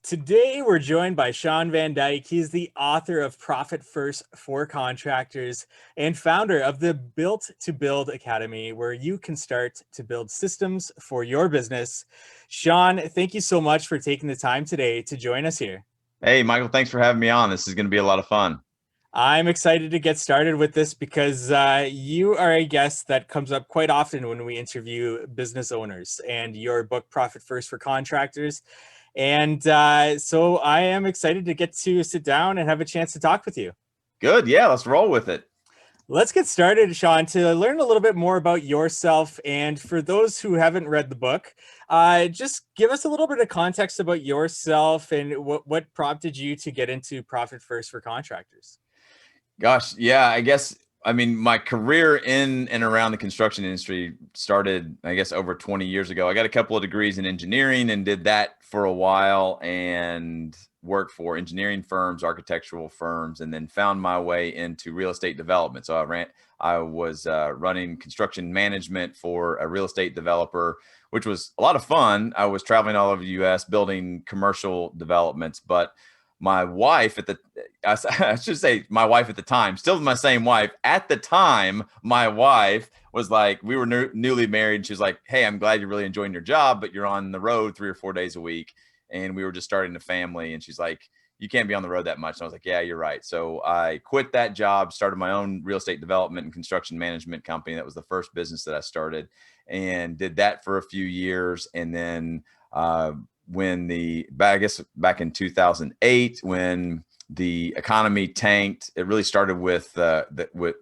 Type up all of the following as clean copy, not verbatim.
Today, we're joined by Shawn Van Dyke. He's the author of Profit First for Contractors and founder of the Built to Build Academy, where you can start to build systems for your business. Shawn, thank you so much for taking the time today to join us here. Hey, Michael, thanks for having me on. This is going to be a lot of fun. I'm excited to get started with this because you are a guest that comes up quite often when we interview business owners, and your book, Profit First for Contractors. And so I am excited to get to sit down and have a chance to talk with you. Good. Yeah, let's roll with it. Let's get started, Shawn, to learn a little bit more about yourself. And for those who haven't read the book, just give us a little bit of context about yourself and what prompted you to get into Profit First for Contractors. Gosh, yeah, I mean, my career in and around the construction industry started, I guess, over 20 years ago. I got a couple of degrees in engineering and did that for a while and worked for engineering firms, architectural firms, and then found my way into real estate development. So I was running construction management for a real estate developer, which was a lot of fun. I was traveling all over the U.S. building commercial developments, but my wife I should say my wife at the time, still my same wife at the time, my wife was like, we were newly married. She was like, hey, I'm glad you're really enjoying your job, but you're on the road 3 or 4 days a week. And we were just starting a family. And she's like, you can't be on the road that much. And I was like, yeah, you're right. So I quit that job, started my own real estate development and construction management company. That was the first business that I started, and did that for a few years. And then, back in 2008, when the economy tanked, it really started with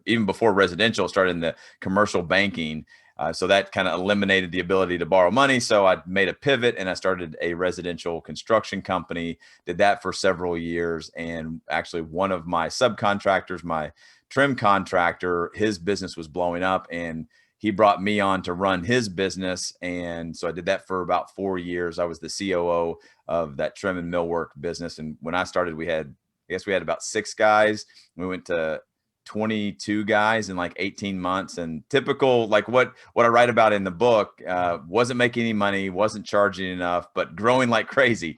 even before residential, it started in the commercial banking. So that kind of eliminated the ability to borrow money. So I made a pivot and I started a residential construction company, did that for several years. And actually one of my subcontractors, my trim contractor, his business was blowing up, and he brought me on to run his business. And so I did that for about 4 years. I was the COO of that trim and millwork business. And when I started, we had about 6 guys. We went to 22 guys in like 18 months. And typical, like what I write about in the book, wasn't making any money, wasn't charging enough, but growing like crazy.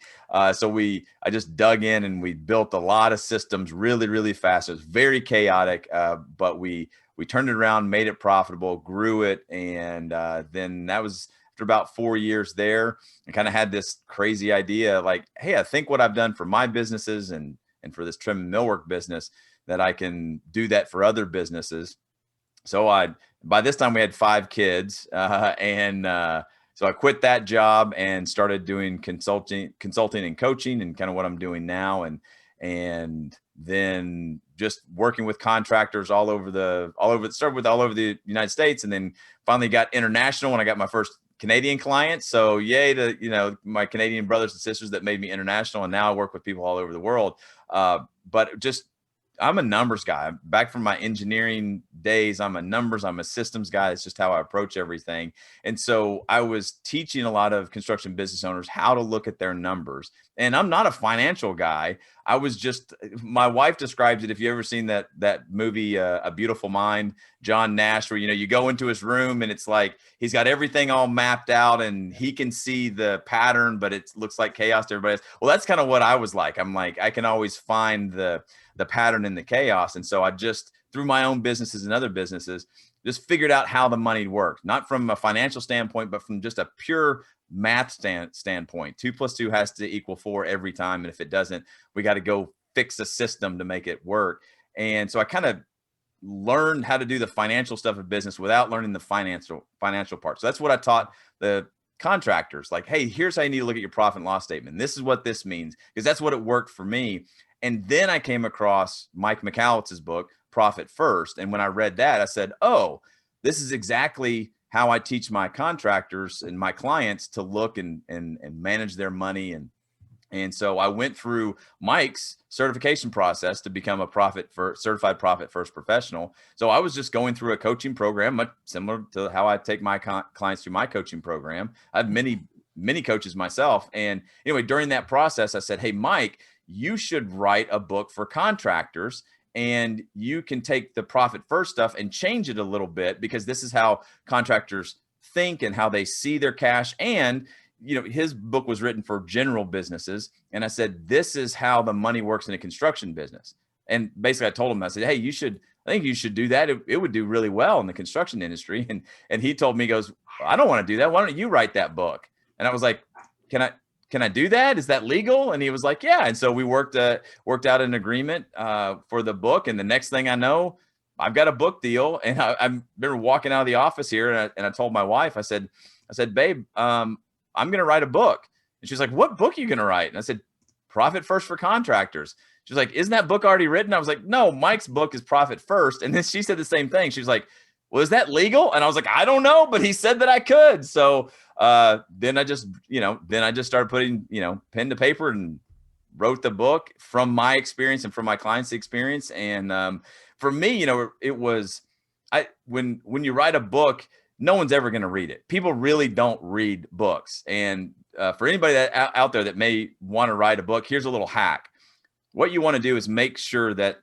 So I just dug in and we built a lot of systems really, really fast. It was very chaotic, but we turned it around, made it profitable, grew it. And then that was after about 4 years there, and kind of had this crazy idea like, hey, I think what I've done for my businesses and for this trim and millwork business, that I can do that for other businesses. So by this time we had 5 kids, so I quit that job and started doing consulting and coaching, and kind of what I'm doing now. And then just working with contractors started with all over the United States, and then finally got international when I got my first Canadian clients. So yay to, my Canadian brothers and sisters that made me international. And now I work with people all over the world. But just, I'm a numbers guy. Back from my engineering days, I'm a systems guy. It's just how I approach everything. And so I was teaching a lot of construction business owners how to look at their numbers. And I'm not a financial guy. My wife describes it. If you ever seen that movie, A Beautiful Mind, John Nash, where, you go into his room and it's like, he's got everything all mapped out and he can see the pattern, but it looks like chaos to everybody else. Well, that's kind of what I was like. I'm like, I can always find the pattern in the chaos. And so I just, through my own businesses and other businesses, just figured out how the money worked, not from a financial standpoint, but from just a pure math standpoint. 2 + 2 has to equal 4 every time. And if it doesn't, we got to go fix a system to make it work. And so I kind of learned how to do the financial stuff of business without learning the financial part. So that's what I taught the contractors. Like, hey, here's how you need to look at your profit and loss statement. This is what this means, because that's what it worked for me. And then I came across Mike Michalitz's book, Profit First. And when I read that, I said, oh, this is exactly how I teach my contractors and my clients to look and manage their money. And so I went through Mike's certification process to become a certified Profit First professional. So I was just going through a coaching program, much similar to how I take my clients through my coaching program. I have many coaches myself. And anyway, during that process, I said, hey, Mike, you should write a book for contractors, and you can take the Profit First stuff and change it a little bit, because this is how contractors think and how they see their cash. And his book was written for general businesses. And I said, this is how the money works in a construction business. And basically I told him, I said, hey, I think you should do that. It would do really well in the construction industry. And he told me, he goes, I don't want to do that. Why don't you write that book? And I was like, can I do that? Is that legal? And he was like, yeah. And so we worked out an agreement for the book. And the next thing I know, I've got a book deal. And I remember walking out of the office here, and I told my wife, I said, babe, I'm going to write a book. And she's like, what book are you going to write? And I said, Profit First for Contractors. She's like, isn't that book already written? I was like, no, Mike's book is Profit First. And then she said the same thing. She was like, well, is that legal? And I was like, I don't know, but he said that I could. So then I just started putting, pen to paper and wrote the book from my experience and from my clients' experience. And for me, it was, when you write a book, no one's ever going to read it. People really don't read books. And for anybody that out there that may want to write a book, here's a little hack. What you want to do is make sure that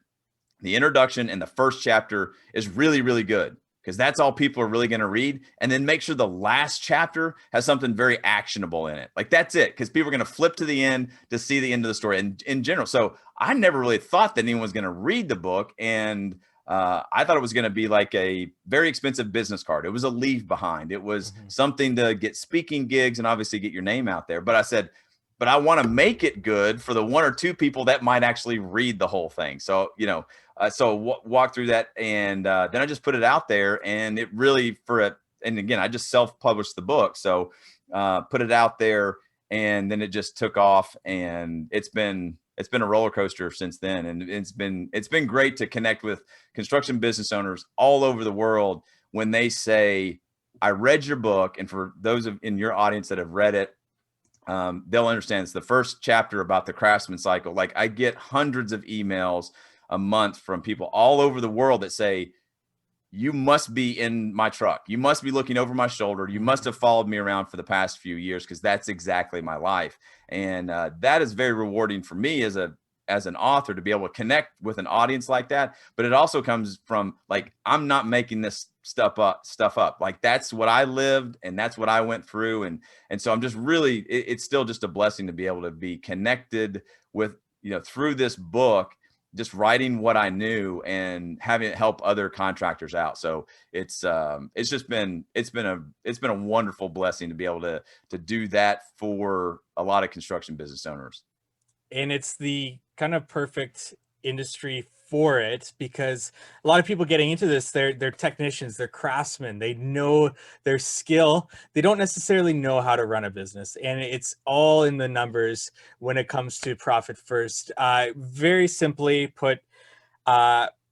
the introduction and the first chapter is really, really good, because that's all people are really going to read. And then make sure the last chapter has something very actionable in it. Like, that's it, because people are going to flip to the end to see the end of the story. And in general, so I never really thought that anyone was going to read the book. And I thought it was going to be like a very expensive business card. It was a leave behind. It was something to get speaking gigs and obviously get your name out there. But I said, but I want to make it good for the one or two people that might actually read the whole thing. So, walk through that. And then I just put it out there, and it really and again, I just self-published the book. So put it out there, and then it just took off, and it's been a roller coaster since then. And it's been great to connect with construction business owners all over the world when they say, I read your book. And for those in your audience that have read it, they'll understand it's the first chapter about the craftsman cycle. Like, I get hundreds of emails a month from people all over the world that say, you must be in my truck. You must be looking over my shoulder. You must have followed me around for the past few years, because that's exactly my life. And that is very rewarding for me as an author, to be able to connect with an audience like that. But it also comes from, like, I'm not making this stuff up. Like, that's what I lived, and that's what I went through. And so I'm just really, it's still just a blessing to be able to be connected with, through this book, just writing what I knew and having it help other contractors out. So it's been a wonderful blessing to be able to do that for a lot of construction business owners. And it's the kind of perfect industry for it, because a lot of people getting into this, they're technicians, they're craftsmen, they know their skill, they don't necessarily know how to run a business, and it's all in the numbers when it comes to Profit First. Very simply put,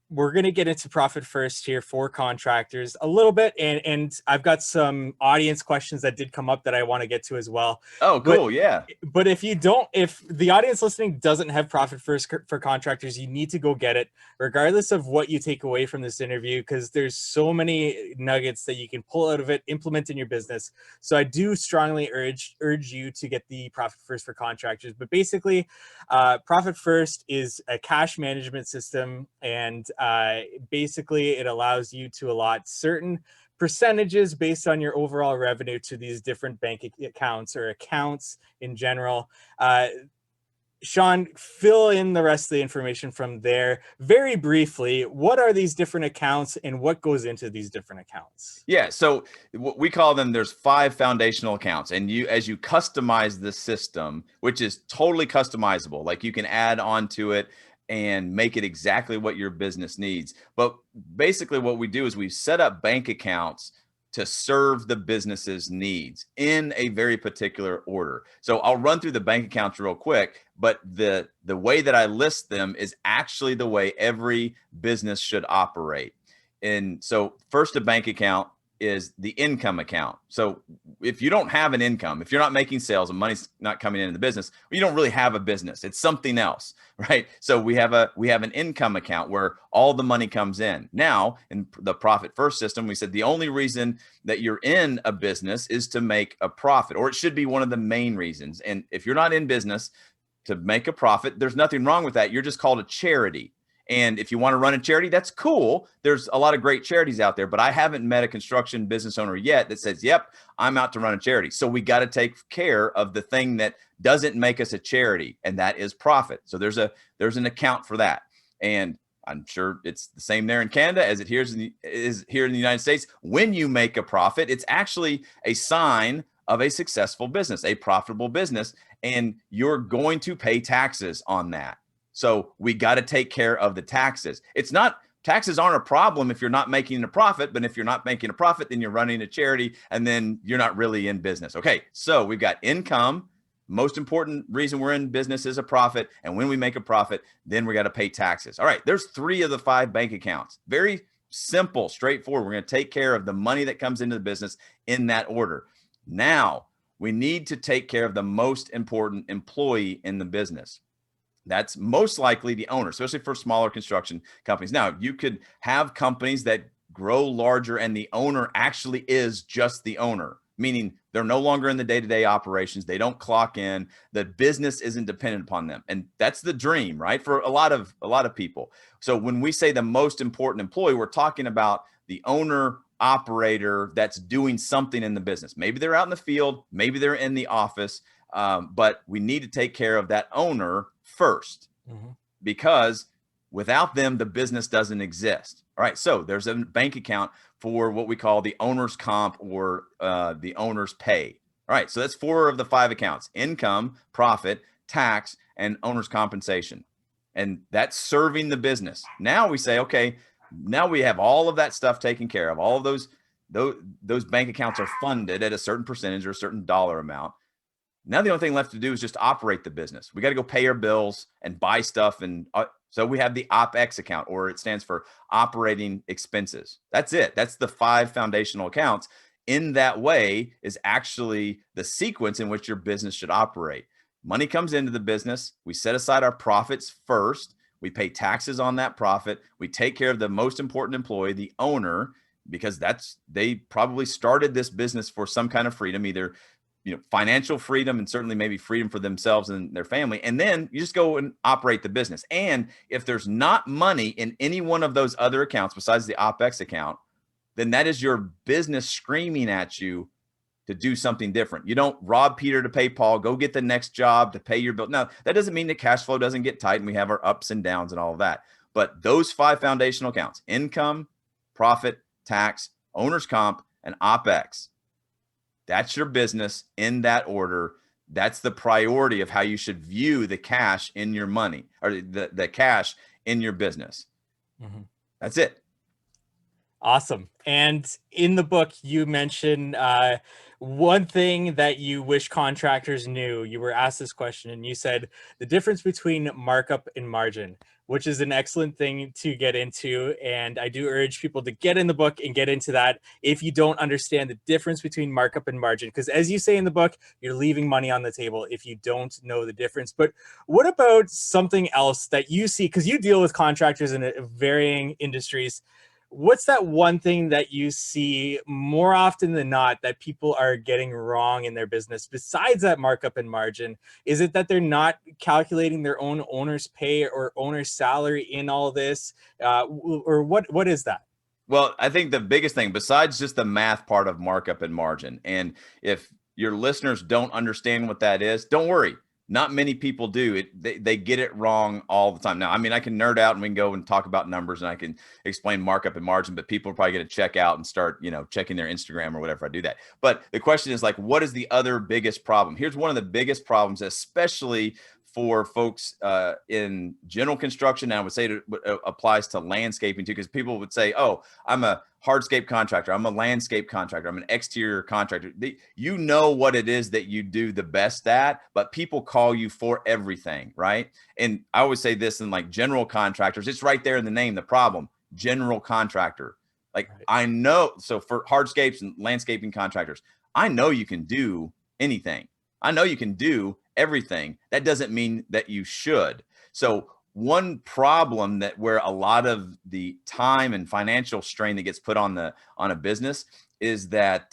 we're going to get into Profit First here for contractors a little bit, and I've got some audience questions that did come up that I want to get to as well. Oh, cool. Yeah. But if the audience listening doesn't have Profit First for Contractors, you need to go get it, regardless of what you take away from this interview, because there's so many nuggets that you can pull out of it, implement in your business. So I do strongly urge you to get the Profit First for Contractors. But basically, Profit First is a cash management system, and basically it allows you to allot certain percentages based on your overall revenue to these different bank accounts, or accounts in general. Shawn, fill in the rest of the information from there. Very briefly, what are these different accounts and what goes into these different accounts? Yeah, so we call them, there's 5 foundational accounts, and as you customize the system, which is totally customizable, like you can add on to it and make it exactly what your business needs. But basically what we do is we set up bank accounts to serve the business's needs in a very particular order. So I'll run through the bank accounts real quick, but the way that I list them is actually the way every business should operate. And so first, a bank account is the income account. So if you don't have an income, if you're not making sales and money's not coming into the business, you don't really have a business. It's something else, right? So we have an income account where all the money comes in. Now, in the Profit First system, we said the only reason that you're in a business is to make a profit, or it should be one of the main reasons. And if you're not in business to make a profit, there's nothing wrong with that. You're just called a charity. And if you want to run a charity, that's cool. There's a lot of great charities out there, but I haven't met a construction business owner yet that says, yep, I'm out to run a charity. So we got to take care of the thing that doesn't make us a charity, and that is profit. So there's an account for that. And I'm sure it's the same there in Canada as it is here in the United States. When you make a profit, it's actually a sign of a successful business, a profitable business, and you're going to pay taxes on that. So we got to take care of the taxes. Taxes aren't a problem if you're not making a profit, but if you're not making a profit, then you're running a charity and then you're not really in business. Okay, so we've got income. Most important reason we're in business is a profit. And when we make a profit, then we got to pay taxes. All right, there's 3 of the 5 bank accounts. Very simple, straightforward. We're going to take care of the money that comes into the business in that order. Now, we need to take care of the most important employee in the business. That's most likely the owner, especially for smaller construction companies. Now, you could have companies that grow larger and the owner actually is just the owner, meaning they're no longer in the day-to-day operations. They don't clock in. The business isn't dependent upon them. And that's the dream, right? For a lot of people. So when we say the most important employee, we're talking about the owner operator that's doing something in the business. Maybe they're out in the field, maybe they're in the office, but we need to take care of that owner first, because without them, the business doesn't exist. All right, so there's a bank account for what we call the owner's comp or the owner's pay. All right, so that's 4 of the 5 accounts: income, profit, tax, and owner's compensation. And that's serving the business. Now we say, okay, now we have all of that stuff taken care of. All of those bank accounts are funded at a certain percentage or a certain dollar amount. Now the only thing left to do is just operate the business. We got to go pay our bills and buy stuff. And so we have the OpEx account, or it stands for operating expenses. That's it. That's the 5 foundational accounts. In that way is actually the sequence in which your business should operate. Money comes into the business. We set aside our profits first. We pay taxes on that profit. We take care of the most important employee, the owner, because they probably started this business for some kind of freedom, either financial freedom and certainly maybe freedom for themselves and their family. And then you just go and operate the business. And if there's not money in any one of those other accounts besides the OpEx account, then that is your business screaming at you to do something different. You don't rob Peter to pay Paul, go get the next job to pay your bill. Now, that doesn't mean that cash flow doesn't get tight and we have our ups and downs and all of that. But those 5 foundational accounts: income, profit, tax, owner's comp, and OpEx. That's your business in that order. That's the priority of how you should view the cash in your money, or the cash in your business. That's it. Awesome. And in the book, you mentioned one thing that you wish contractors knew. You were asked this question and you said the difference between markup and margin, which is an excellent thing to get into. And I do urge people to get in the book and get into that if you don't understand the difference between markup and margin. Because as you say in the book, you're leaving money on the table if you don't know the difference. But what about something else that you see? Because you deal with contractors in varying industries. What's that one thing that you see more often than not that people are getting wrong in their business besides that markup and margin? Is it that they're not calculating their own owner's pay or owner's salary in all this? Or what is that? Well, I think the biggest thing, besides just the math part of markup and margin, and if your listeners don't understand what that is, don't worry. Not many people do. They get it wrong all the time. Now, I mean, I can nerd out and we can go and talk about numbers and I can explain markup and margin, but people are probably going to check out and start, checking their Instagram or whatever I do that. But the question is, like, what is the other biggest problem? Here's one of the biggest problems, especially for folks in general construction. And I would say it applies to landscaping too, because people would say, oh, I'm a hardscape contractor, I'm a landscape contractor, I'm an exterior contractor. You know what it is that you do the best at, but people call you for everything, right? And I always say this in like general contractors, it's right there in the name, the problem: general contractor. Like, right. I know, so for hardscapes and landscaping contractors, I know you can do anything. I know you can do everything. That doesn't mean that you should. So one problem that where a lot of the time and financial strain that gets put on a business is that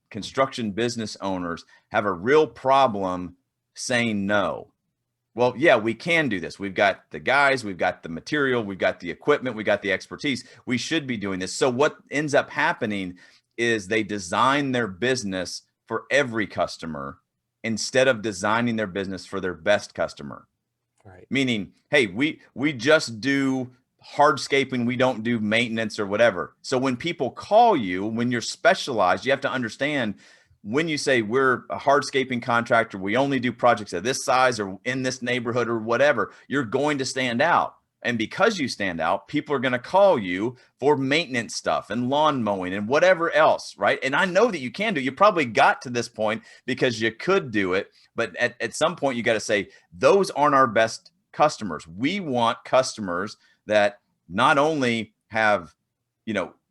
construction business owners have a real problem saying no. well, yeah, we can do this. We've got the guys, we've got the material, we've got the equipment, we got the expertise. We should be doing this. So what ends up happening is they design their business for every customer instead of designing their business for their best customer. Right. Meaning, hey, we just do hardscaping, we don't do maintenance or whatever. So when people call you, when you're specialized, you have to understand when you say we're a hardscaping contractor, we only do projects of this size or in this neighborhood or whatever, you're going to stand out. And because you stand out, people are going to call you for maintenance stuff and lawn mowing and whatever else, right? And I know that you can do. You probably got to this point because you could do it, but at some point you got to say those aren't our best customers. We want customers that not only have,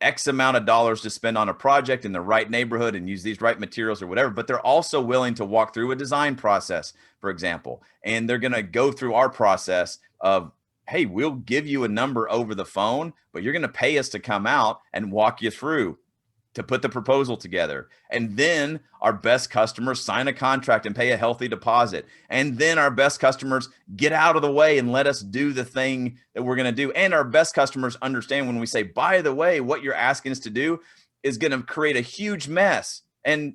X amount of dollars to spend on a project in the right neighborhood and use these right materials or whatever, but they're also willing to walk through a design process, for example, and they're going to go through our process of, hey, we'll give you a number over the phone, but you're going to pay us to come out and walk you through to put the proposal together. And then our best customers sign a contract and pay a healthy deposit. And then our best customers get out of the way and let us do the thing that we're going to do. And our best customers understand when we say, by the way, what you're asking us to do is going to create a huge mess. And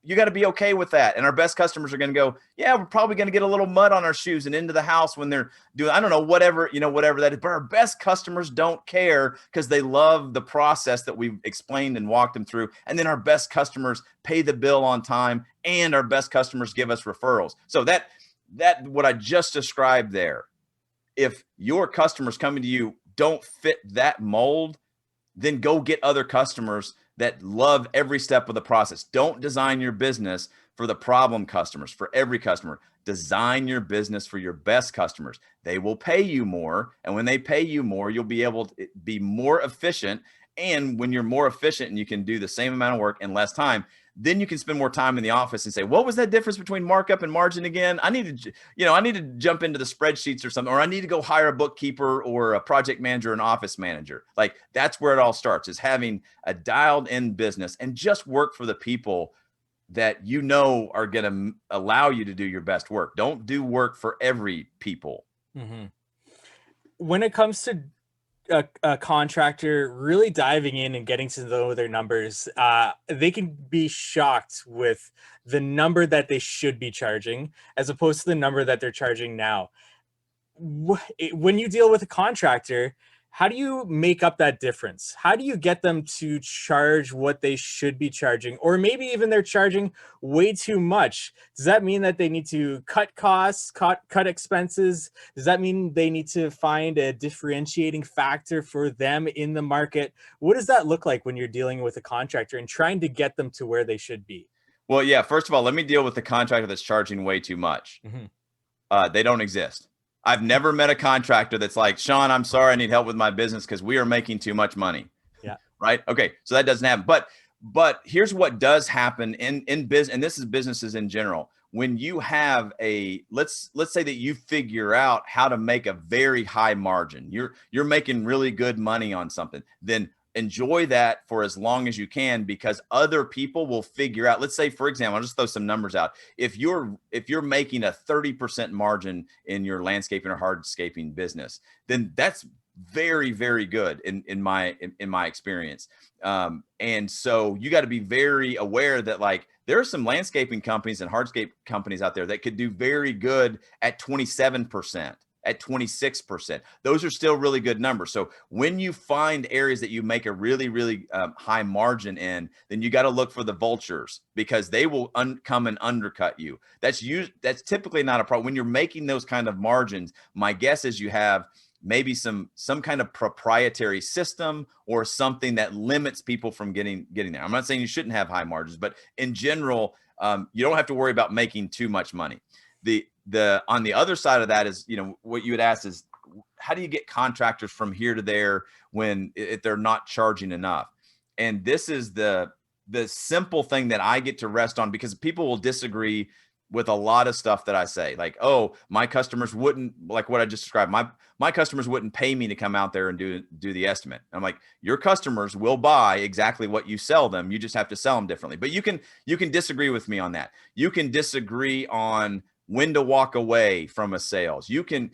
you got to be okay with that. And our best customers are going to go, yeah, we're probably going to get a little mud on our shoes and into the house when they're doing, I don't know, whatever that is. But our best customers don't care because they love the process that we've explained and walked them through. And then our best customers pay the bill on time, and our best customers give us referrals. So that what I just described there, if your customers coming to you don't fit that mold, then go get other customers that love every step of the process. Don't design your business for the problem customers, for every customer. Design your business for your best customers. They will pay you more. And when they pay you more, you'll be able to be more efficient. And when you're more efficient and you can do the same amount of work in less time, then you can spend more time in the office and say, what was that difference between markup and margin again? I need to jump into the spreadsheets or something, or I need to go hire a bookkeeper or a project manager, an office manager. Like that's where it all starts, is having a dialed in business and just work for the people that are going to allow you to do your best work. Don't do work for every people. Mm-hmm. When it comes to a contractor really diving in and getting to know their numbers, they can be shocked with the number that they should be charging as opposed to the number that they're charging now. When you deal with a contractor, how do you make up that difference? How do you get them to charge what they should be charging? Or maybe even they're charging way too much. Does that mean that they need to cut costs, cut expenses? Does that mean they need to find a differentiating factor for them in the market? What does that look like when you're dealing with a contractor and trying to get them to where they should be? Well, yeah, first of all, let me deal with the contractor that's charging way too much. Mm-hmm. They don't exist. I've never met a contractor that's like, Shawn, I'm sorry, I need help with my business because we are making too much money. Yeah. Right. Okay. So that doesn't happen. But here's what does happen in business, and this is businesses in general. When you have let's say that you figure out how to make a very high margin, you're making really good money on something, then enjoy that for as long as you can, because other people will figure out. Let's say, for example, I'll just throw some numbers out. If you're making a 30% margin in your landscaping or hardscaping business, then that's very, very good in my experience. And so you got to be very aware that like there are some landscaping companies and hardscape companies out there that could do very good at 27%. At 26%. Those are still really good numbers. So when you find areas that you make a really, really high margin in, then you got to look for the vultures, because they will come and undercut you. That's typically not a problem. When you're making those kind of margins, my guess is you have maybe some kind of proprietary system or something that limits people from getting there. I'm not saying you shouldn't have high margins, but in general, you don't have to worry about making too much money. On the other side of that is, what you had asked is, how do you get contractors from here to there if they're not charging enough? And this is the simple thing that I get to rest on, because people will disagree with a lot of stuff that I say, like, oh, my customers wouldn't, like what I just described, my customers wouldn't pay me to come out there and do the estimate. I'm like, your customers will buy exactly what you sell them. You just have to sell them differently. But you can disagree with me on that. You can disagree on when to walk away from a sales. You can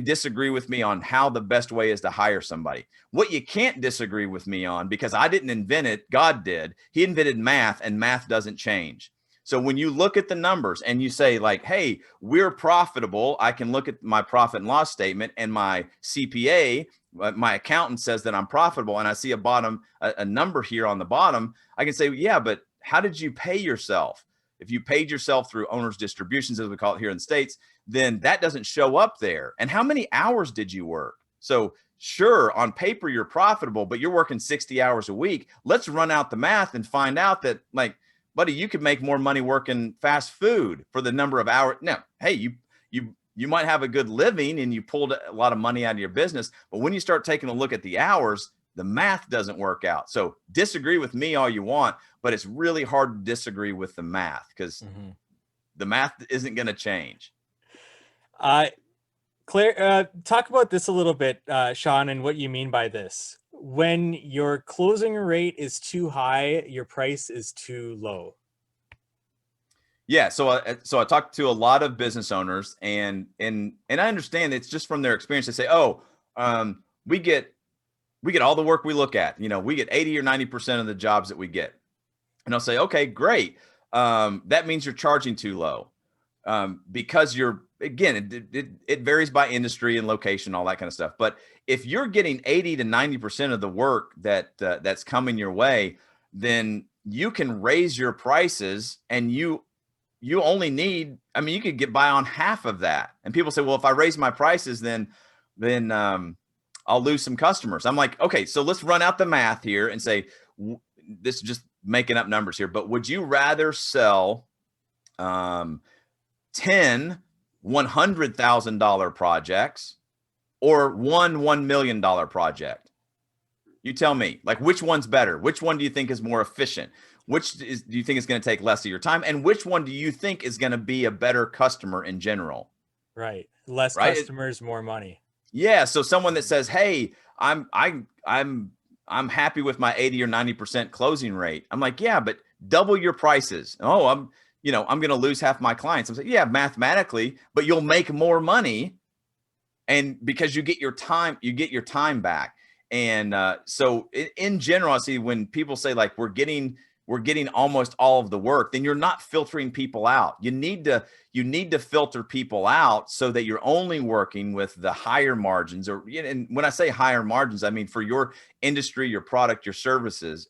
disagree with me on how the best way is to hire somebody. What you can't disagree with me on, because I didn't invent it, God did. He invented math, and math doesn't change. So when you look at the numbers and you say like, hey, we're profitable, I can look at my profit and loss statement, and my CPA, my accountant, says that I'm profitable, and I see a number here on the bottom. I can say, yeah, but how did you pay yourself? If you paid yourself through owner's distributions, as we call it here in the States, then that doesn't show up there. And how many hours did you work? So sure, on paper, you're profitable, but you're working 60 hours a week. Let's run out the math and find out that, like, buddy, you could make more money working fast food for the number of hours. Now, hey, you might have a good living and you pulled a lot of money out of your business, but when you start taking a look at the hours, the math doesn't work out. So disagree with me all you want, but it's really hard to disagree with the math, because the math isn't going to change. Claire, talk about this a little bit, Shawn, and what you mean by this. When your closing rate is too high, your price is too low. Yeah, so I talked to a lot of business owners, and I understand it's just from their experience. They say, "Oh, we get all the work we look at. We get 80 or 90% of the jobs that we get." And I'll say, "Okay, great. That means you're charging too low, because it varies by industry and location, all that kind of stuff. But if you're getting 80 to 90% of the work that's coming your way, then you can raise your prices, and you only need, you could get by on half of that." And people say, "Well, if I raise my prices, then I'll lose some customers." I'm like, okay, so let's run out the math here and say, this is just making up numbers here, but would you rather sell 10 $100,000 projects or one $1 million project? You tell me, like, which one's better? Which one do you think is more efficient? Do you think is going to take less of your time? And which one do you think is going to be a better customer in general? Right. Less customers, more money. Yeah. So someone that says, "Hey, I'm happy with my 80 or 90% closing rate." I'm like, "Yeah, but double your prices." "Oh, I'm going to lose half my clients." I'm saying, "Yeah, mathematically, but you'll make more money, and because you get your time back." And so in general, I see when people say like we're getting almost all of the work, then you're not filtering people out. You need to filter people out so that you're only working with the higher margins. And when I say higher margins, I mean for your industry, your product, your services.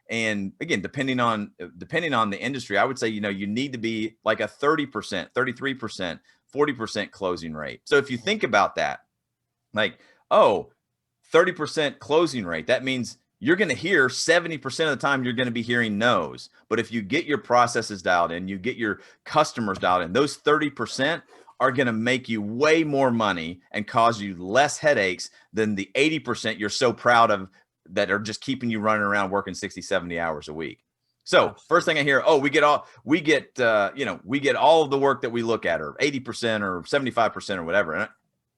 And again, depending on the industry, I would say, you need to be like a 30%, 33%, 40% closing rate. So if you think about that, like, 30% closing rate, that means you're going to hear 70% of the time you're going to be hearing no's. But if you get your processes dialed in, you get your customers dialed in, those 30% are going to make you way more money and cause you less headaches than the 80% you're so proud of that are just keeping you running around working 60, 70 hours a week. So first thing I hear, we get all of the work that we look at, or 80% or 75% or whatever. And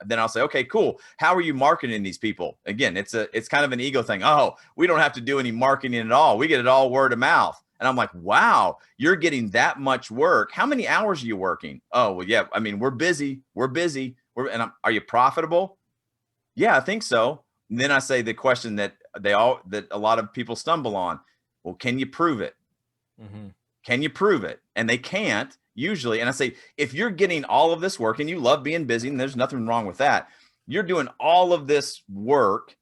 then I'll say, "Okay, cool. How are you marketing these people?" Again, it's kind of an ego thing. "Oh, we don't have to do any marketing at all. We get it all word of mouth." And I'm like, "Wow, you're getting that much work. How many hours are you working?" "Oh, well, yeah, we're busy. Are you profitable?" "Yeah, I think so." And then I say the question that a lot of people stumble on. "Well, can you prove it?" Can you prove it? And they can't usually. And I say, if you're getting all of this work and you love being busy, and there's nothing wrong with that, you're doing all of this work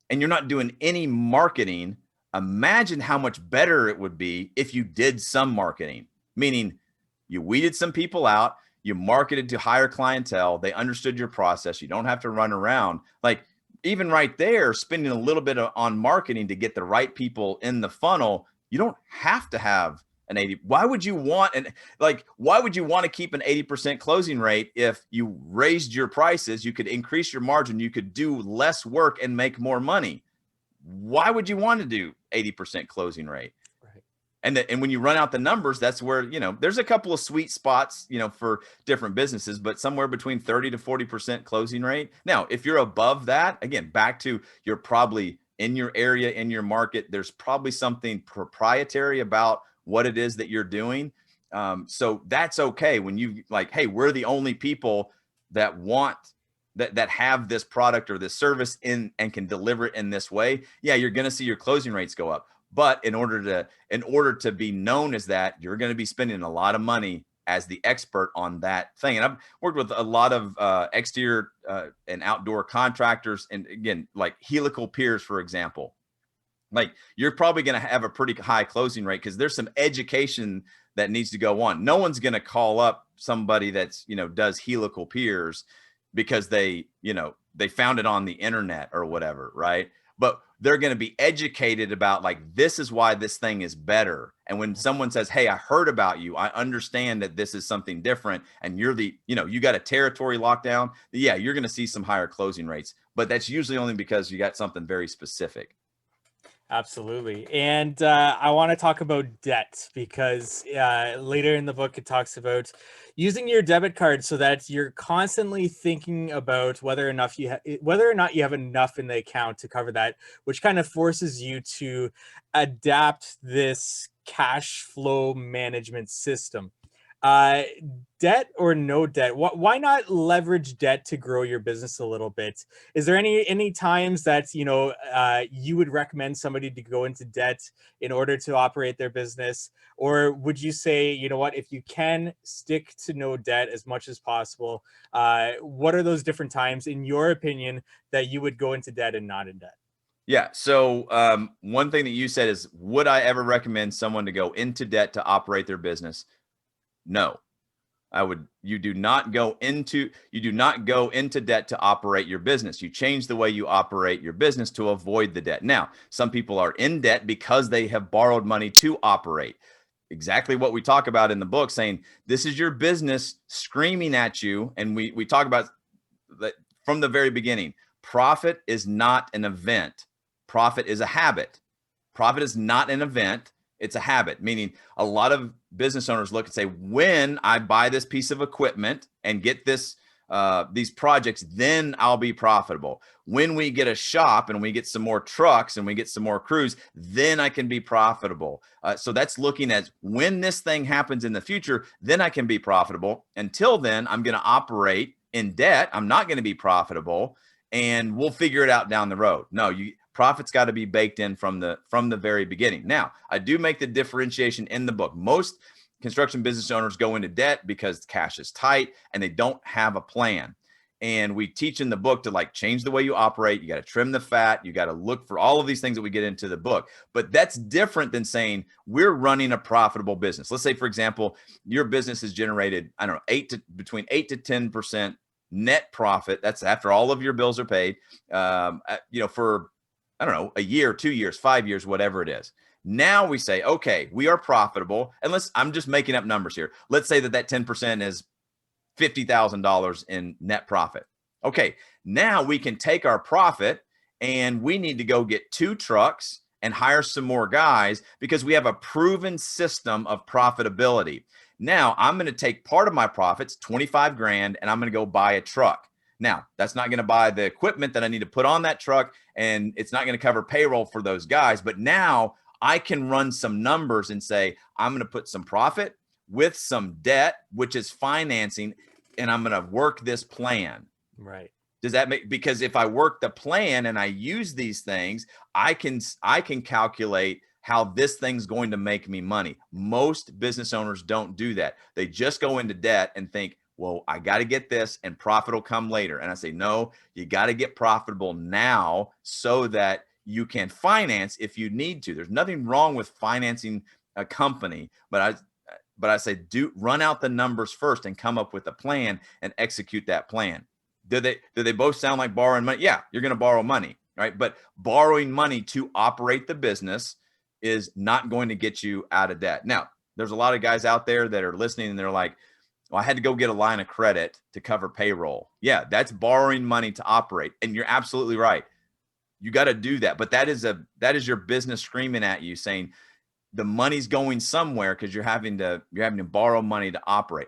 and you're not doing any marketing, imagine how much better it would be if you did some marketing, meaning you weeded some people out, you marketed to higher clientele, they understood your process, you don't have to run around. Like, even right there, spending a little bit on marketing to get the right people in the funnel, you don't have to have an 80. Why would you want to keep an 80% closing rate? If you raised your prices, you could increase your margin, you could do less work and make more money. Why would you want to do 80% closing rate? Right. And when you run out the numbers, that's where, there's a couple of sweet spots, for different businesses, but somewhere between 30 to 40% closing rate. Now, if you're above that, again, back to, you're probably in your area, in your market, there's probably something proprietary about what it is that you're doing. So that's okay when you like, hey, we're the only people that want that have this product or this service in and can deliver it in this way. Yeah, you're going to see your closing rates go up. But in order to be known as that, you're going to be spending a lot of money as the expert on that thing. And I've worked with a lot of exterior and outdoor contractors, and again, like helical piers, for example. Like you're probably going to have a pretty high closing rate because there's some education that needs to go on. No one's going to call up somebody that's, does helical piers because they found it on the internet or whatever, right? But they're going to be educated about like, this is why this thing is better. And when someone says, hey, I heard about you, I understand that this is something different, and you're you got a territory lockdown, yeah, you're going to see some higher closing rates. But that's usually only because you got something very specific. Absolutely. And I want to talk about debt because later in the book, it talks about using your debit card so that you're constantly thinking about whether or not you have enough in the account to cover that, which kind of forces you to adapt this cash flow management system. Uh, Debt or no debt? Why not leverage debt to grow your business a little bit? Is there any times that you would recommend somebody to go into debt in order to operate their business, or would you say, you know what, if you can stick to no debt as much as possible, what are those different times, in your opinion, that you would go into debt and not in debt? Yeah. So one thing that you said is, would I ever recommend someone to go into debt to operate their business? No, I would. You do not go into debt to operate your business. You change the way you operate your business to avoid the debt. Now, some people are in debt because they have borrowed money to operate. Exactly what we talk about in the book, saying this is your business screaming at you. And we talk about that from the very beginning. Profit is not an event. Profit is a habit. Profit is not an event. It's a habit, meaning a lot of business owners look and say, when I buy this piece of equipment and get these projects, then I'll be profitable. When we get a shop and we get some more trucks and we get some more crews, then I can be profitable. So that's looking at when this thing happens in the future, then I can be profitable. Until then, I'm going to operate in debt. I'm not going to be profitable, and we'll figure it out down the road. No, profit's got to be baked in from the very beginning. Now, I do make the differentiation in the book. Most construction business owners go into debt because cash is tight and they don't have a plan. And we teach in the book to like change the way you operate. You got to trim the fat. You got to look for all of these things that we get into the book. But that's different than saying we're running a profitable business. Let's say, for example, your business has generated, I don't know, between 8 to 10% net profit. That's after all of your bills are paid, for, I don't know, a year, 2 years, 5 years, whatever it is. Now we say, okay, we are profitable. And I'm just making up numbers here. Let's say that 10% is $50,000 in net profit. Okay, now we can take our profit and we need to go get 2 trucks and hire some more guys because we have a proven system of profitability. Now I'm going to take part of my profits, 25 grand, and I'm going to go buy a truck. Now, that's not going to buy the equipment that I need to put on that truck, and it's not going to cover payroll for those guys. But now I can run some numbers and say, I'm going to put some profit with some debt, which is financing, and I'm going to work this plan. Right. Does that make, because if I work the plan and I use these things, I can calculate how this thing's going to make me money. Most business owners don't do that. They just go into debt and think, well, I got to get this and profit will come later. And I say, no, you got to get profitable now so that you can finance if you need to. There's nothing wrong with financing a company, but I say, run out the numbers first and come up with a plan and execute that plan. Do they both sound like borrowing money? Yeah, you're going to borrow money, right? But borrowing money to operate the business is not going to get you out of debt. Now, there's a lot of guys out there that are listening and they're like, well, I had to go get a line of credit to cover payroll. Yeah, that's borrowing money to operate. And you're absolutely right. You got to do that. But that is your business screaming at you saying, the money's going somewhere because you're having to borrow money to operate.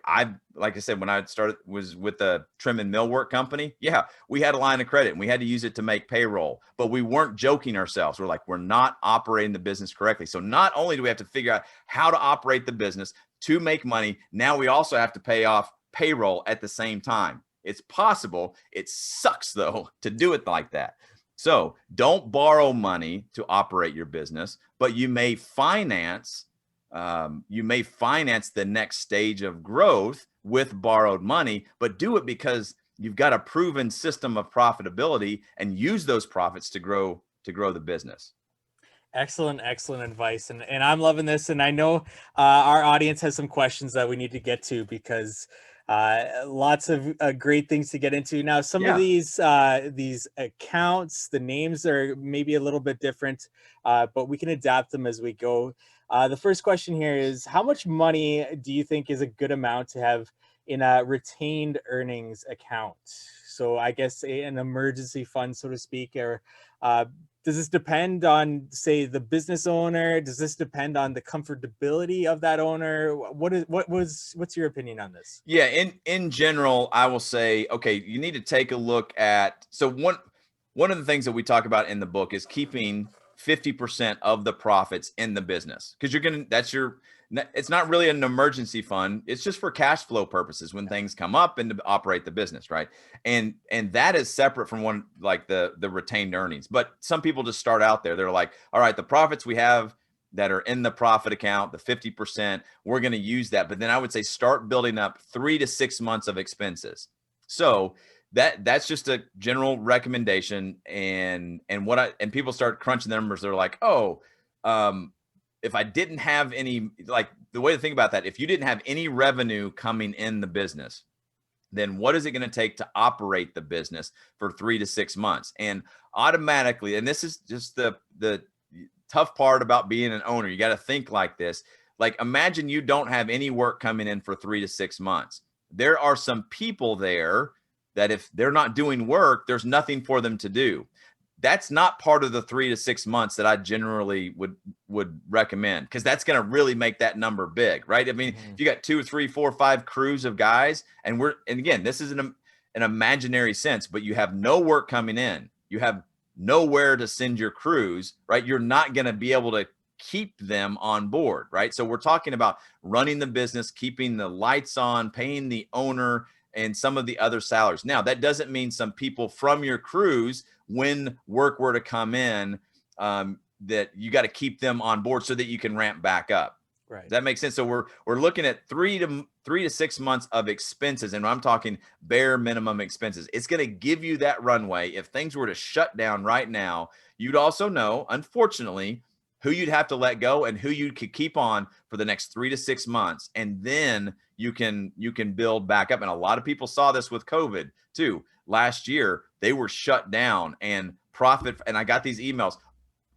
Like I said, when I started was with a trim and millwork company. Yeah, we had a line of credit and we had to use it to make payroll, but we weren't joking ourselves. We're like, we're not operating the business correctly. So not only do we have to figure out how to operate the business to make money, now we also have to pay off payroll at the same time. It's possible. It sucks though to do it like that. So don't borrow money to operate your business, but you may finance the next stage of growth with borrowed money, but do it because you've got a proven system of profitability and use those profits to grow the business. Excellent advice, and I'm loving this, and I know our audience has some questions that we need to get to, because lots of great things to get into. Now, some of Yeah. these accounts, the names are maybe a little bit different, but we can adapt them as we go. The first question here is, how much money do you think is a good amount to have in a retained earnings account? So I guess an emergency fund, so to speak, or does this depend on, say, the business owner? Does this depend on the comfortability of that owner? What's your opinion on this? Yeah, in general, I will say, okay, you need to take a look at, so one of the things that we talk about in the book is keeping 50% of the profits in the business, because it's not really an emergency fund. It's just for cash flow purposes when things come up and to operate the business, right? And that is separate from one, like the retained earnings. But some people just start out there. They're like, all right, the profits we have that are in the profit account, the 50%, we're going to use that. But then I would say start building up 3 to 6 months of expenses. So that's just a general recommendation. And people start crunching the numbers. They're like, oh, if I didn't have any, like, the way to think about that, if you didn't have any revenue coming in the business, then what is it going to take to operate the business for 3 to 6 months? And automatically, and this is just the tough part about being an owner, you got to think like this. Like, imagine you don't have any work coming in for 3 to 6 months. There are some people there that if they're not doing work, there's nothing for them to do. That's not part of the 3 to 6 months that I generally would recommend, because that's going to really make that number big, right? I mean, if you got 2, 3, 4, 5 crews of guys, and again, this is an imaginary sense, but you have no work coming in, you have nowhere to send your crews, right? You're not going to be able to keep them on board, right? So we're talking about running the business, keeping the lights on, paying the owner, and some of the other salaries. Now, that doesn't mean some people from your crews, when work were to come in, that you got to keep them on board so that you can ramp back up. Right. Does that make sense? So we're looking at 3 to 6 months of expenses, and I'm talking bare minimum expenses. It's going to give you that runway. If things were to shut down right now, you'd also know, unfortunately, who you'd have to let go and who you could keep on for the next 3 to 6 months, and then you can build back up. And a lot of people saw this with COVID too. Last year, they were shut down, and profit. And I got these emails.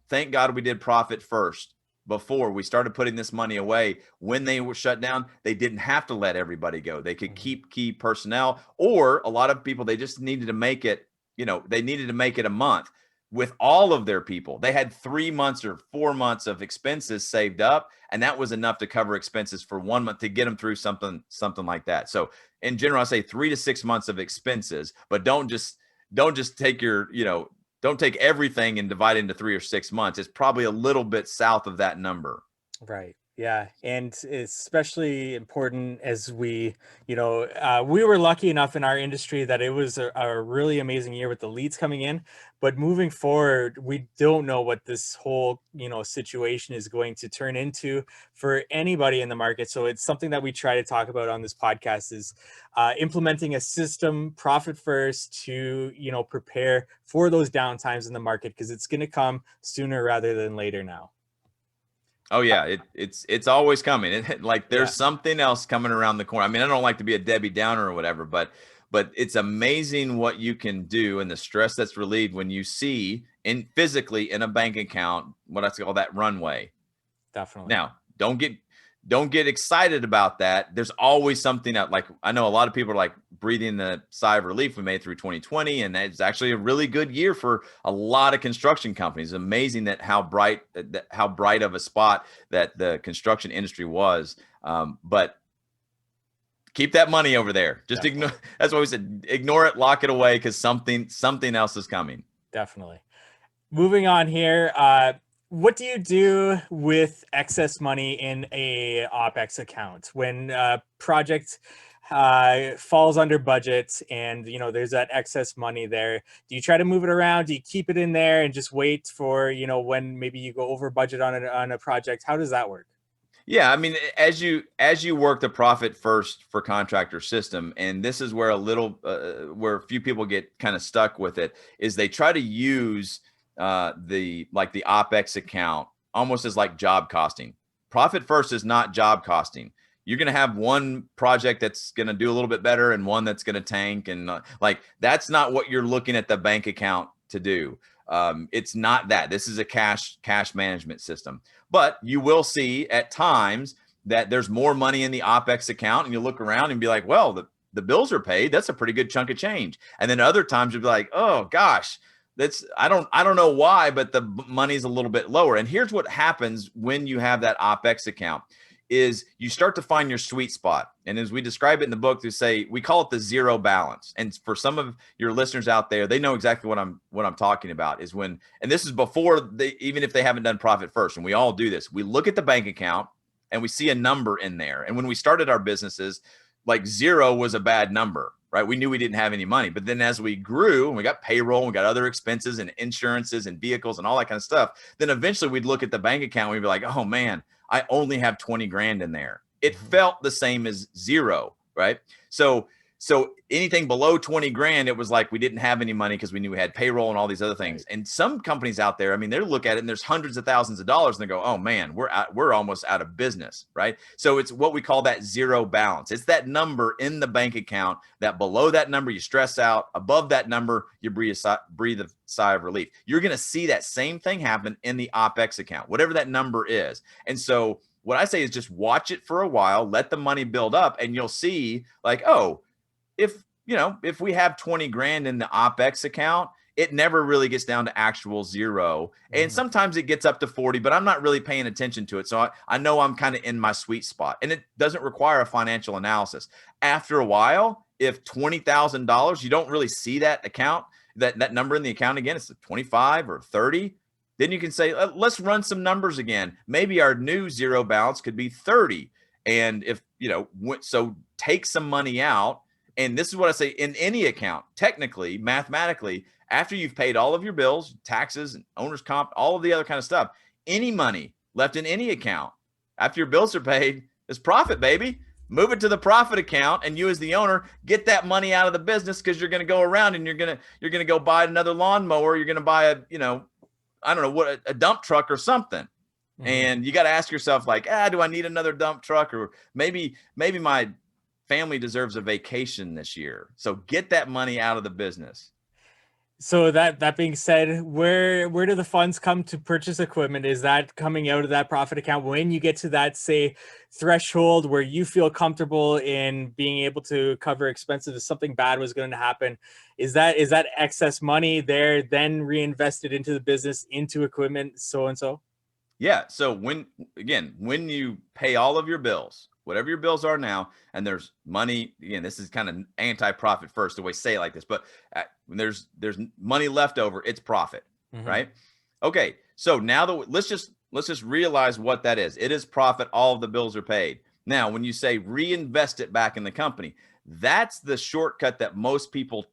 Thank God we did profit first before we started putting this money away. When they were shut down, they didn't have to let everybody go. They could keep key personnel, or a lot of people, they just needed to make it, they needed to make it a month with all of their people. They had 3 months or 4 months of expenses saved up, and that was enough to cover expenses for 1 month to get them through something like that. So in general, I say 3 to 6 months of expenses, but don't just take don't take everything and divide it into 3 or 6 months. It's probably a little bit south of that number. Right. Yeah. And especially important as we were lucky enough in our industry that it was a really amazing year with the leads coming in. But moving forward, we don't know what this whole, situation is going to turn into for anybody in the market. So it's something that we try to talk about on this podcast is implementing a system, profit first, to, prepare for those downtimes in the market, because it's going to come sooner rather than later now. Oh yeah, it's always coming. Like there's something else coming around the corner. I mean, I don't like to be a Debbie Downer or whatever, but it's amazing what you can do and the stress that's relieved when you see physically in a bank account what I call that runway. Definitely. Now, don't get don't get excited about that. There's always something that, like, I know a lot of people are like breathing the sigh of relief we made through 2020, and it's actually a really good year for a lot of construction companies. Amazing that how bright of a spot that the construction industry was. But keep that money over there. Just Definitely. ignore. That's why we said ignore it, lock it away, because something else is coming. Definitely. Moving on here. What do you do with excess money in a OpEx account when project falls under budget and there's that excess money there? Do you try to move it around? Do you keep it in there and just wait for when maybe you go over budget on a project? How does that work? Yeah, I mean, as you work the profit first for contractor system, and this is where where a few people get kind of stuck with it, is they try to use the OpEx account almost as like job costing. Profit first is not job costing. You're going to have one project that's going to do a little bit better and one that's going to tank, and that's not what you're looking at the bank account to do. It's not that. This is a cash management system. But you will see at times that there's more money in the OpEx account, and you look around and be like, well, the bills are paid. That's a pretty good chunk of change. And then other times you'll be like, oh gosh, I don't know why, but the money's a little bit lower. And here's what happens when you have that OpEx account is you start to find your sweet spot. And as we describe it in the book, we call it the zero balance. And for some of your listeners out there, they know exactly what I'm talking about is when, and this is before even if they haven't done profit first, and we all do this, we look at the bank account and we see a number in there. And when we started our businesses, like zero was a bad number, right? We knew we didn't have any money. But then as we grew and we got payroll and we got other expenses and insurances and vehicles and all that kind of stuff, then eventually we'd look at the bank account and we'd be like, oh man, I only have 20 grand in there. It felt the same as zero, right? So anything below 20 grand, it was like we didn't have any money because we knew we had payroll and all these other things. And some companies out there, I mean, they look at it and there's hundreds of thousands of dollars and they go, oh man, we're almost out of business, right? So it's what we call that zero balance. It's that number in the bank account that below that number you stress out, above that number you breathe a sigh of relief. You're going to see that same thing happen in the OpEx account, whatever that number is. And so what I say is just watch it for a while, let the money build up, and you'll see like, oh, if we have 20 grand in the OpEx account, it never really gets down to actual zero. And sometimes it gets up to 40, but I'm not really paying attention to it. So I know I'm kind of in my sweet spot, and it doesn't require a financial analysis. After a while, if $20,000, you don't really see that account, that number in the account again, it's 25 or 30. Then you can say, let's run some numbers again. Maybe our new zero balance could be 30. And so take some money out. And this is what I say in any account, technically, mathematically, after you've paid all of your bills, taxes, and owner's comp, all of the other kind of stuff, any money left in any account after your bills are paid is profit, baby. Move it to the profit account, and you as the owner get that money out of the business because you're going to go around and you're going to go buy another lawnmower. You're going to buy a dump truck or something. And you got to ask yourself like, do I need another dump truck? Or maybe my family deserves a vacation this year. So get that money out of the business. So that being said, where do the funds come to purchase equipment? Is that coming out of that profit account when you get to that, say, threshold where you feel comfortable in being able to cover expenses if something bad was going to happen? Is that excess money there then reinvested into the business, into equipment, so and so? Yeah. So when you pay all of your bills, whatever your bills are now, and there's money, again, this is kind of anti-profit first, the way say it like this, but when there's money left over, it's profit, right? Okay. So now let's just realize what that is. It is profit. All of the bills are paid. Now, when you say reinvest it back in the company, that's the shortcut that most people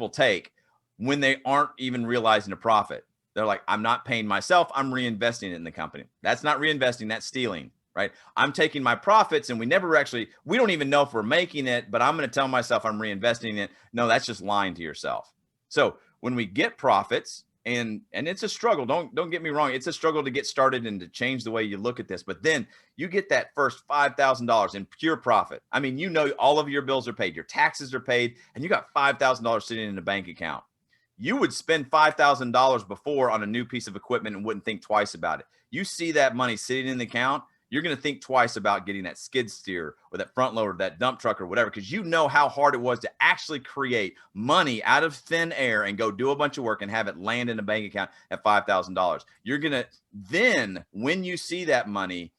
take when they aren't even realizing a profit. They're like, I'm not paying myself, I'm reinvesting it in the company. That's not reinvesting, that's stealing, right? I'm taking my profits and we don't even know if we're making it, but I'm going to tell myself I'm reinvesting it. No, that's just lying to yourself. So when we get profits, and it's a struggle, don't get me wrong, it's a struggle to get started and to change the way you look at this, but then you get that first $5,000 in pure profit. I mean, all of your bills are paid, your taxes are paid, and you got $5,000 sitting in a bank account. You would spend $5,000 before on a new piece of equipment and wouldn't think twice about it. You see that money sitting in the account, you're going to think twice about getting that skid steer or that front loader, that dump truck or whatever, because you know how hard it was to actually create money out of thin air and go do a bunch of work and have it land in a bank account at $5,000. You're going to, then when you see that money,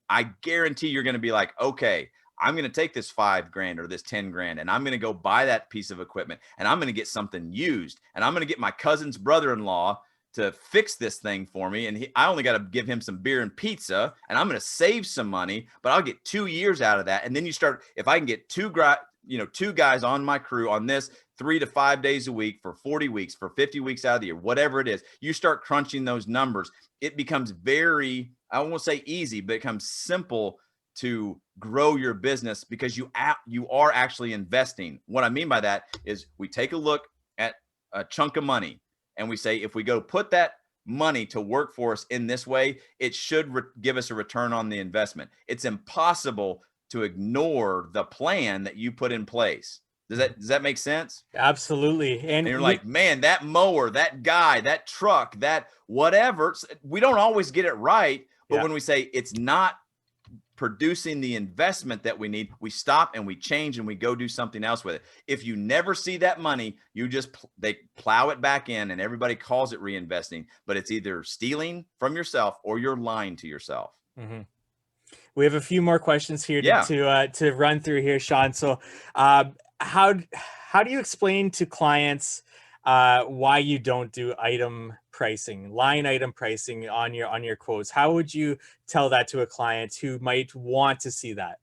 I guarantee you're going to be like, okay, I'm going to take this $5,000 or this $10,000 and I'm going to go buy that piece of equipment and I'm going to get something used and I'm going to get my cousin's brother-in-law to fix this thing for me. And I only got to give him some beer and pizza and I'm going to save some money, but I'll get 2 years out of that. And then you start, if I can get two guys on my crew on this 3 to 5 days a week for 40 weeks, for 50 weeks out of the year, whatever it is, you start crunching those numbers. It becomes very, I won't say easy, but it becomes simple to grow your business because you are actually investing. What I mean by that is we take a look at a chunk of money and we say, if we go put that money to work for us in this way, it should give us a return on the investment. It's impossible to ignore the plan that you put in place. Does that make sense? Absolutely. And you're like, man, that mower, that guy, that truck, that whatever, we don't always get it right. But when we say it's not producing the investment that we need, we stop and we change and we go do something else with it. If you never see that money, they plow it back in and everybody calls it reinvesting, but it's either stealing from yourself or you're lying to yourself. Mm-hmm. We have a few more questions here to run through here, Shawn. So how do you explain to clients why you don't do line item pricing on your quotes? How would you tell that to a client who might want to see that?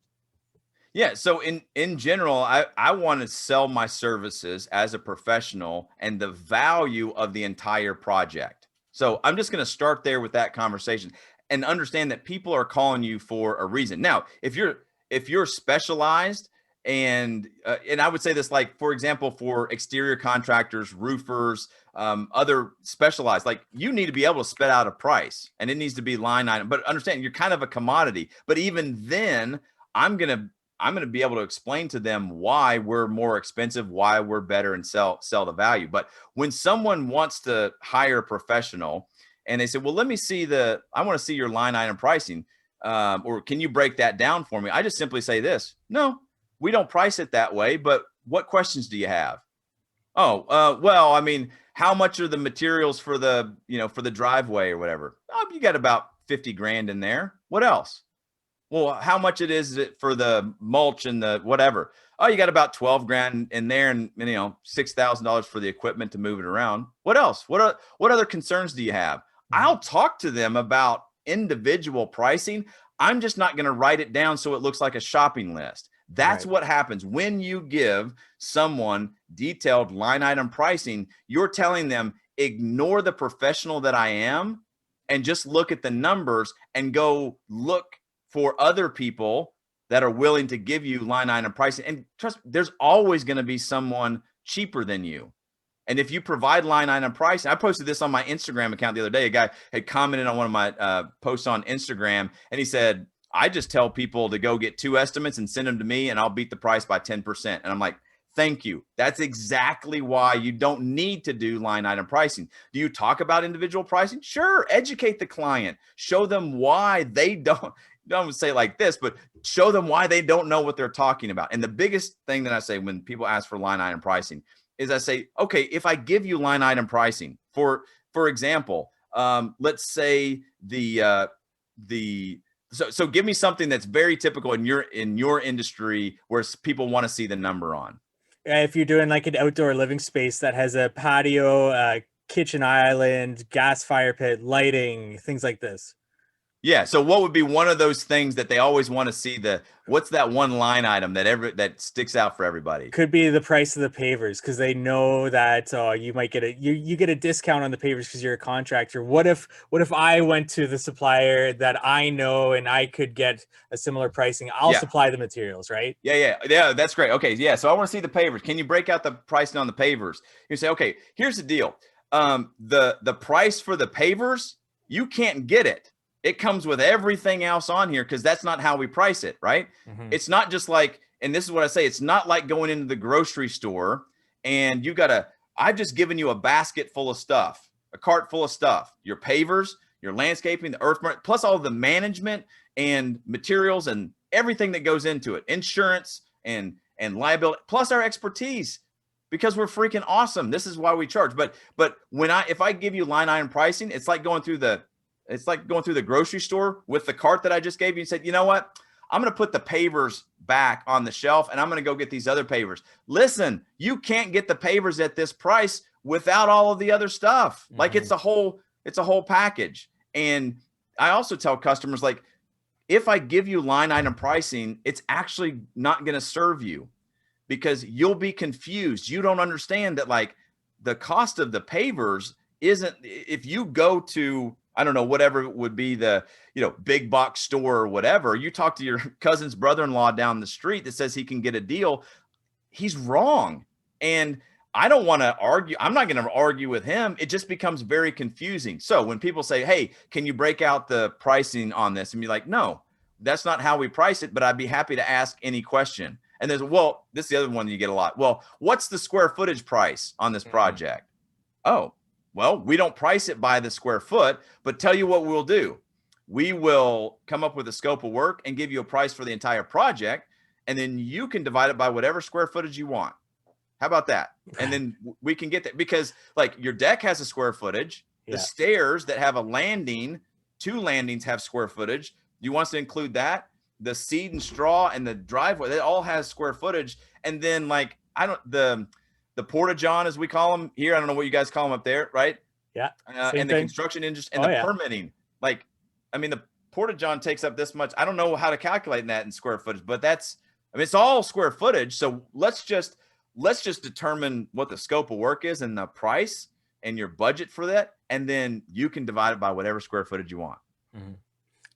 Yeah. So in general, I want to sell my services as a professional and the value of the entire project. So I'm just going to start there with that conversation and understand that people are calling you for a reason. Now, if you're specialized, and I would say this, like, for example, for exterior contractors, roofers, other specialized, like, you need to be able to spit out a price and it needs to be line item, but understand you're kind of a commodity. But even then I'm going to be able to explain to them why we're more expensive, why we're better, and sell the value. But when someone wants to hire a professional and they say, well, let me see I want to see your line item pricing. Or can you break that down for me? I just simply say this: no, we don't price it that way, but what questions do you have? Oh, well, I mean, how much are the materials for the driveway or whatever? Oh, you got about 50 grand in there. What else? Well, how much is it for the mulch and the whatever? Oh, you got about 12 grand in there and $6,000 for the equipment to move it around. What else? What other concerns do you have? I'll talk to them about individual pricing. I'm just not going to write it down so it looks like a shopping list. That's right. What happens when you give someone detailed line item pricing. You're telling them, ignore the professional that I am and just look at the numbers and go look for other people that are willing to give you line item pricing. And trust me, there's always going to be someone cheaper than you. And if you provide line item pricing, I posted this on my Instagram account the other day. A guy had commented on one of my posts on Instagram, and he said, I just tell people to go get 2 estimates and send them to me, and I'll beat the price by 10%. And I'm like, thank you. That's exactly why you don't need to do line item pricing. Do you talk about individual pricing? Sure. Educate the client. Show them why they don't say it like this, but show them why they don't know what they're talking about. And the biggest thing that I say when people ask for line item pricing is I say, okay, if I give you line item pricing, for example, let's say so give me something that's very typical in your industry where people want to see the number on. If you're doing like an outdoor living space that has a patio, kitchen island, gas fire pit, lighting, things like this. Yeah. So what would be one of those things that they always want to see? What's that one line item that sticks out for everybody? Could be the price of the pavers, because they know that you might get you get a discount on the pavers because you're a contractor. What if I went to the supplier that I know and I could get a similar pricing? I'll supply the materials, right? Yeah. That's great. Okay. Yeah. So I want to see the pavers. Can you break out the pricing on the pavers? You say, okay, here's the deal. The price for the pavers, you can't get it. It comes with everything else on here because that's not how we price it, right? Mm-hmm. It's not just like, and this is what I say, it's not like going into the grocery store and I've just given you a basket full of stuff, a cart full of stuff, your pavers, your landscaping, the earth, plus all the management and materials and everything that goes into it, insurance and liability, plus our expertise, because we're freaking awesome. This is why we charge. But if I give you line item pricing, it's like going through the grocery store with the cart that I just gave you and said, you know what? I'm going to put the pavers back on the shelf and I'm going to go get these other pavers. Listen, you can't get the pavers at this price without all of the other stuff. Like it's a whole package. And I also tell customers, like, if I give you line item pricing, it's actually not going to serve you, because you'll be confused. You don't understand that, like, the cost of the pavers isn't, if you go to, I don't know, whatever would be the, big box store or whatever, you talk to your cousin's brother-in-law down the street that says he can get a deal, he's wrong. And I don't want to argue. I'm not going to argue with him. It just becomes very confusing. So when people say, hey, can you break out the pricing on this? And be like, no, that's not how we price it, but I'd be happy to ask any question. And there's, well, this is the other one you get a lot. Well, what's the square footage price on this project? Oh, well, we don't price it by the square foot, but tell you what we'll do. We will come up with a scope of work and give you a price for the entire project. And then you can divide it by whatever square footage you want. How about that? And then we can get that, because like your deck has a square footage, the stairs that have a landing, 2 landings have square footage. You want us to include that? The seed and straw and the driveway, that all has square footage. And then like, the porta-john, as we call them here, I don't know what you guys call them up there, right? Yeah. And the construction industry and the permitting, like, I mean, the porta-john takes up this much. I don't know how to calculate that in square footage, but it's all square footage. So let's just determine what the scope of work is and the price and your budget for that. And then you can divide it by whatever square footage you want.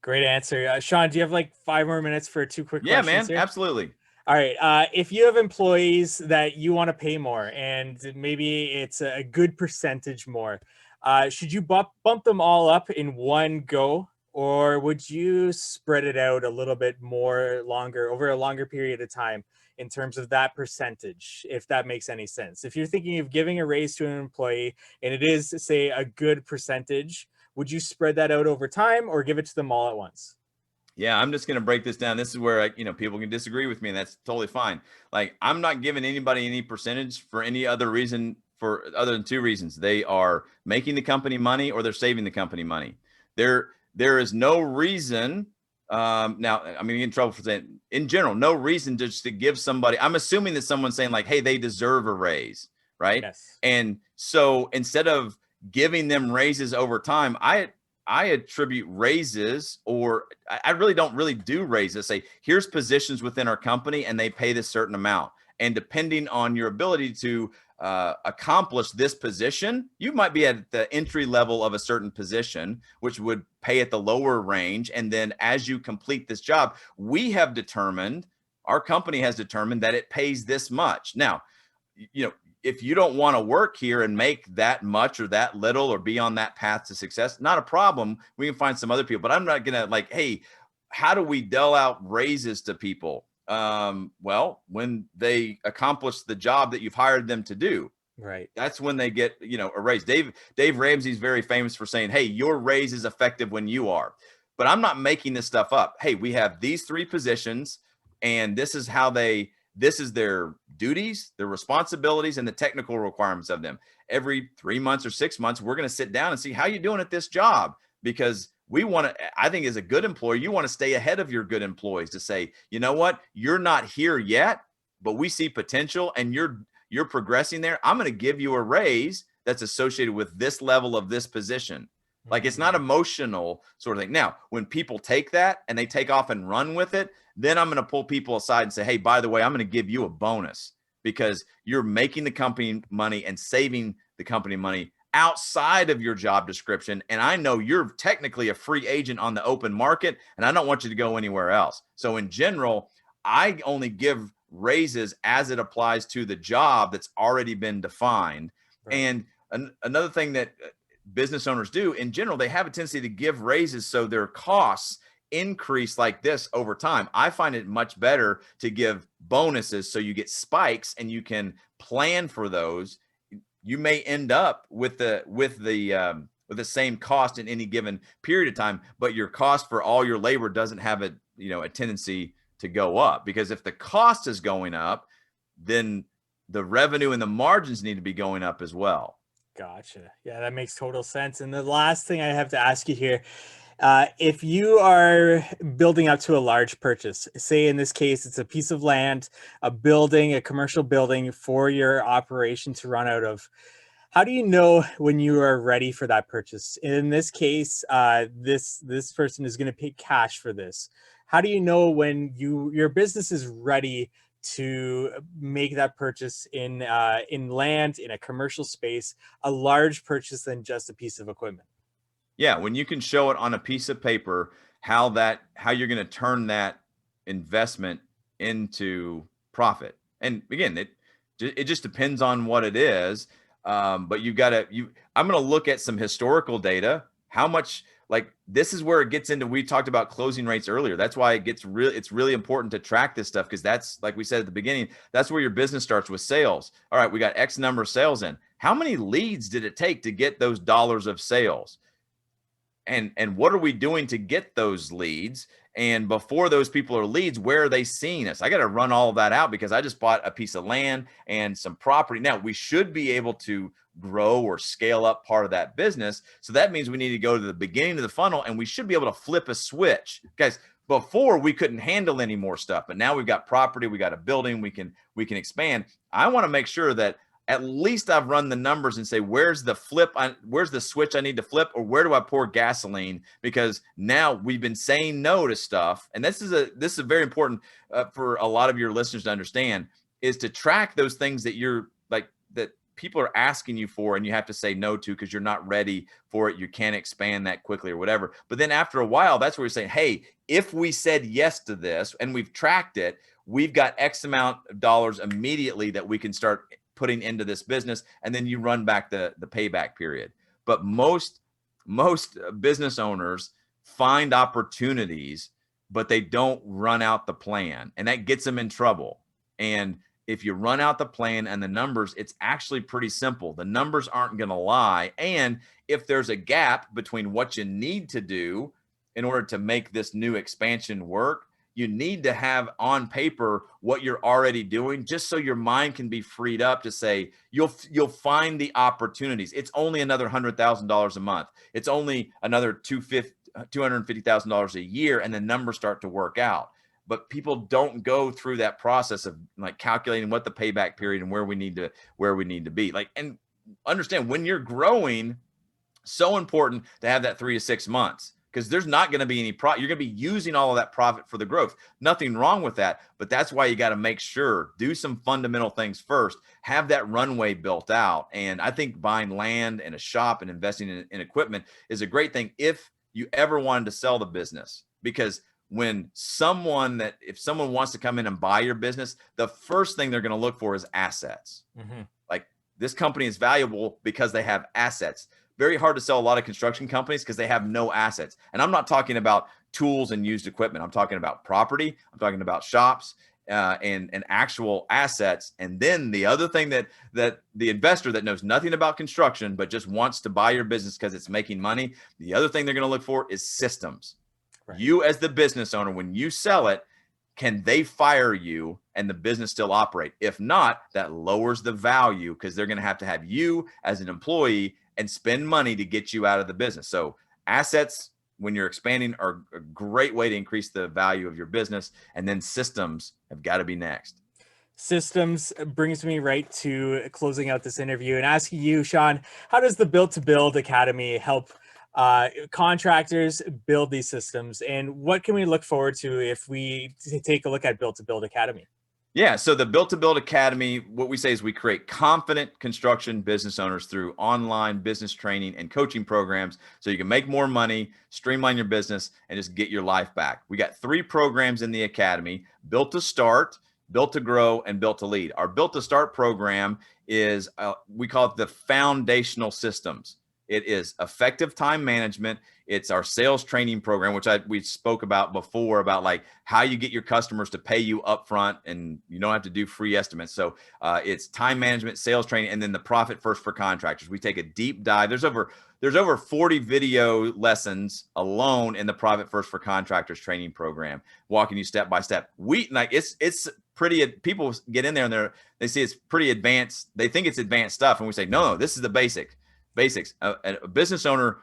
Great answer. Shawn, do you have like 5 more minutes for 2 quick questions? Yeah, man, here? Absolutely. All right. If you have employees that you want to pay more, and maybe it's a good percentage more, should you bump them all up in one go? Or would you spread it out a little bit more over a longer period of time in terms of that percentage, if that makes any sense? If you're thinking of giving a raise to an employee and it is, say, a good percentage, would you spread that out over time or give it to them all at once? Yeah, I'm just going to break this down. This is where, people can disagree with me, and that's totally fine. Like, I'm not giving anybody any percentage for any other reason, for other than 2 reasons. They are making the company money or they're saving the company money. There is no reason. Now, I'm going to get in trouble for saying, in general, no reason just to give somebody. I'm assuming that someone's saying like, hey, they deserve a raise, right? Yes. And so instead of giving them raises over time, I attribute raises, or I really don't do raises. Say, here's positions within our company and they pay this certain amount. And depending on your ability to accomplish this position, you might be at the entry level of a certain position, which would pay at the lower range. And then as you complete this job, our company has determined that it pays this much. Now, if you don't want to work here and make that much or that little or be on that path to success, not a problem. We can find some other people, but I'm not going to like, hey, how do we dole out raises to people? Well, when they accomplish the job that you've hired them to do, right? That's when they get, a raise. Dave Ramsey's very famous for saying, hey, your raise is effective when you are. But I'm not making this stuff up. Hey, we have these 3 positions, and this is their duties, their responsibilities, and the technical requirements of them. Every 3 months or 6 months, we're going to sit down and see how you're doing at this job, because I think as a good employer, you want to stay ahead of your good employees to say, you know what, you're not here yet, but we see potential and you're progressing there. I'm going to give you a raise that's associated with this level of this position. Like, it's not emotional sort of thing. Now, when people take that and they take off and run with it, then I'm going to pull people aside and say, hey, by the way, I'm going to give you a bonus because you're making the company money and saving the company money outside of your job description. And I know you're technically a free agent on the open market, and I don't want you to go anywhere else. So in general, I only give raises as it applies to the job that's already been defined. Right. And another thing that business owners do in general, they have a tendency to give raises so their costs increase like this over time. I find it much better to give bonuses so you get spikes and you can plan for those. You may end up with the with the same cost in any given period of time, but your cost for all your labor doesn't have a tendency to go up, because if the cost is going up, then the revenue and the margins need to be going up as well. Gotcha. Yeah, that makes total sense. And the last thing I have to ask you here, if you are building up to a large purchase, say in this case, it's a piece of land, a building, a commercial building for your operation to run out of, how do you know when you are ready for that purchase? In this case, this person is going to pay cash for this. How do you know when your business is ready to make that purchase in land, in a commercial space, a large purchase than just a piece of equipment? Yeah, when you can show it on a piece of paper how you're going to turn that investment into profit. And again, it just depends on what it is. But I'm going to look at some historical data. How much, like, this is where it gets into, we talked about closing rates earlier. That's why it's really important to track this stuff, because that's, like we said at the beginning, that's where your business starts with sales. All right, we got X number of sales in. How many leads did it take to get those dollars of sales? And what are we doing to get those leads? And before those people are leads, where are they seeing us? I got to run all of that out, because I just bought a piece of land and some property. Now, we should be able to grow or scale up part of that business. So that means we need to go to the beginning of the funnel, and we should be able to flip a switch. Guys, before we couldn't handle any more stuff, but now we've got property, we got a building, we can expand. I want to make sure that at least I've run the numbers and say, where's the switch I need to flip, or where do I pour gasoline? Because now we've been saying no to stuff. And this is very important for a lot of your listeners to understand, is to track those things that that people are asking you for, and you have to say no to because you're not ready for it. You can't expand that quickly or whatever. But then after a while, that's where we're saying, hey, if we said yes to this and we've tracked it, we've got X amount of dollars immediately that we can start putting into this business, and then you run back the payback period. But most business owners find opportunities, but they don't run out the plan, and that gets them in trouble. And if you run out the plan and the numbers, it's actually pretty simple. The numbers aren't going to lie. And if there's a gap between what you need to do in order to make this new expansion work, you need to have on paper what you're already doing, just so your mind can be freed up to say, you'll find the opportunities. It's only another $100,000 a month. It's only another $250,000 a year, and the numbers start to work out. But people don't go through that process of like calculating what the payback period and where we need to be. Like, and understand, when you're growing, so important to have that 3 to 6 months, because there's not going to be any profit. You're going to be using all of that profit for the growth. Nothing wrong with that, but that's why you got to make sure, do some fundamental things first, have that runway built out. And I think buying land and a shop and investing in equipment is a great thing if you ever wanted to sell the business, because if someone wants to come in and buy your business, the first thing they're going to look for is assets. Mm-hmm. Like, this company is valuable because they have assets. Very hard to sell a lot of construction companies because they have no assets. And I'm not talking about tools and used equipment. I'm talking about property. I'm talking about shops and actual assets. And then the other thing that the investor that knows nothing about construction but just wants to buy your business because it's making money, the other thing they're going to look for is systems. Right. You as the business owner, when you sell it, can they fire you and the business still operate? If not, that lowers the value, because they're going to have you as an employee and spend money to get you out of the business. So assets, when you're expanding, are a great way to increase the value of your business. And then systems have got to be next. Systems brings me right to closing out this interview and asking you, Shawn, how does the Built to Build Academy help contractors build these systems, and what can we look forward to if we take a look at Built to Build Academy? Yeah, so the Built to Build Academy, what we say is we create confident construction business owners through online business training and coaching programs, so you can make more money, streamline your business, and just get your life back. We got 3 programs in the Academy: Built to Start, Built to Grow, and Built to Lead. Our Built to Start program is, we call it the foundational systems. It is effective time management. It's our sales training program, which we spoke about before, about like how you get your customers to pay you upfront and you don't have to do free estimates. So it's time management, sales training, and then the Profit First for Contractors. We take a deep dive. There's over 40 video lessons alone in the Profit First for Contractors training program, walking you step by step. It's pretty, people get in there and they see it's pretty advanced. They think it's advanced stuff. And we say, no, this is the basics. A business owner,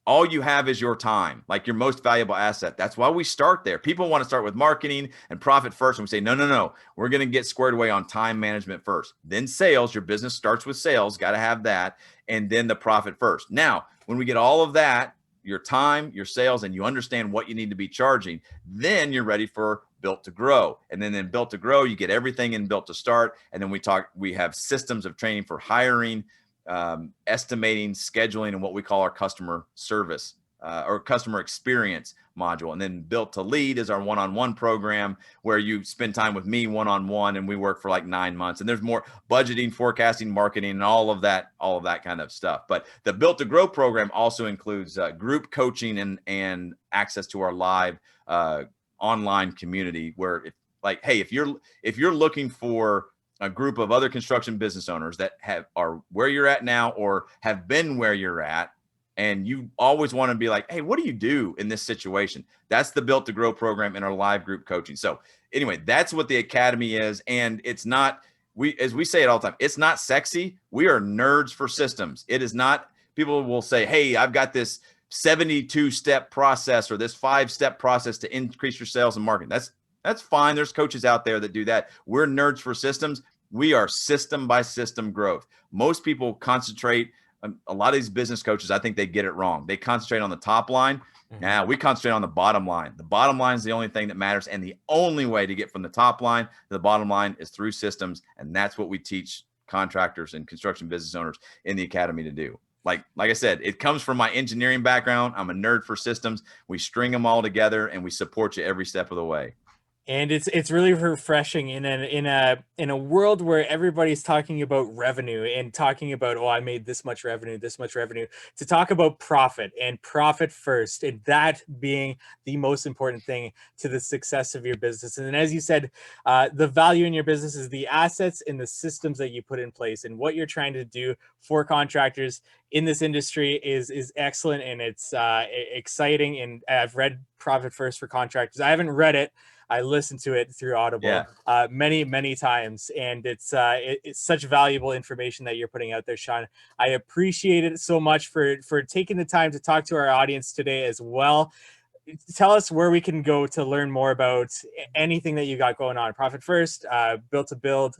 all you have is your time, like your most valuable asset. That's why we start there. People want to start with marketing and profit first. And we say, no. We're going to get squared away on time management first. Then sales. Your business starts with sales. Got to have that. And then the profit first. Now, when we get all of that, your time, your sales, and you understand what you need to be charging, then you're ready for Built to Grow. And then Built to Grow, you get everything in Built to Start. And then we have systems of training for hiring, estimating, scheduling, and what we call our customer service or customer experience module. And then Built to Lead is our one-on-one program where you spend time with me one-on-one, and we work for like 9 months. And there's more budgeting, forecasting, marketing, and all of that kind of stuff. But the Built to Grow program also includes group coaching and access to our live online community where if you're looking for a group of other construction business owners that are where you're at now or have been where you're at, and you always want to be like, hey, what do you do in this situation? That's the Built to Grow program in our live group coaching. So anyway, that's what the Academy is. And it's not, as we say it all the time, it's not sexy. We are nerds for systems. It is not, people will say, hey, I've got this 72-step process or this 5-step process to increase your sales and marketing. That's fine. There's coaches out there that do that. We're nerds for systems. We are system by system growth. Most people concentrate, a lot of these business coaches, I think they get it wrong. They concentrate on the top line. Now we concentrate on the bottom line. The bottom line is the only thing that matters. And the only way to get from the top line to the bottom line is through systems. And that's what we teach contractors and construction business owners in the Academy to do. Like I said, it comes from my engineering background. I'm a nerd for systems. We string them all together and we support you every step of the way. And it's really refreshing in a world where everybody's talking about revenue and talking about, oh, I made this much revenue, to talk about profit and profit first, and that being the most important thing to the success of your business. And as you said, the value in your business is the assets and the systems that you put in place, and what you're trying to do for contractors in this industry is excellent, and it's exciting. And I've read Profit First for Contractors. I haven't read it. I listened to it through Audible many times, and it's such valuable information that you're putting out there, Shawn. I appreciate it so much for taking the time to talk to our audience today as well. Tell us where we can go to learn more about anything that you got going on. Profit First, Built to Build,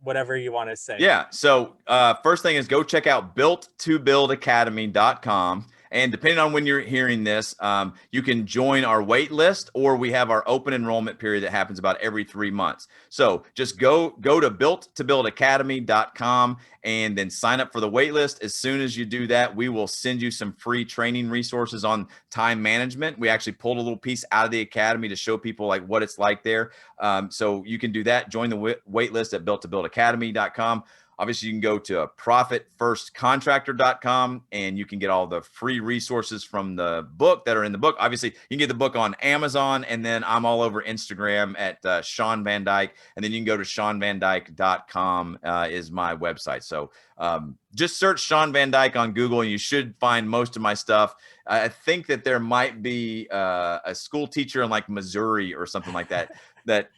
whatever you want to say. Yeah. So first thing is go check out builttobuildacademy.com. And depending on when you're hearing this, you can join our wait list, or we have our open enrollment period that happens about every 3 months. So just go to builttobuildacademy.com and then sign up for the wait list. As soon as you do that, we will send you some free training resources on time management. We actually pulled a little piece out of the Academy to show people like what it's like there. So you can do that. Join the wait list at builttobuildacademy.com. Obviously, you can go to profitfirstcontractor.com and you can get all the free resources from the book that are in the book. Obviously, you can get the book on Amazon, and then I'm all over Instagram at Shawn Van Dyke. And then you can go to ShawnVanDyke.com is my website. So just search Shawn Van Dyke on Google and you should find most of my stuff. I think that there might be a school teacher in like Missouri or something like that. But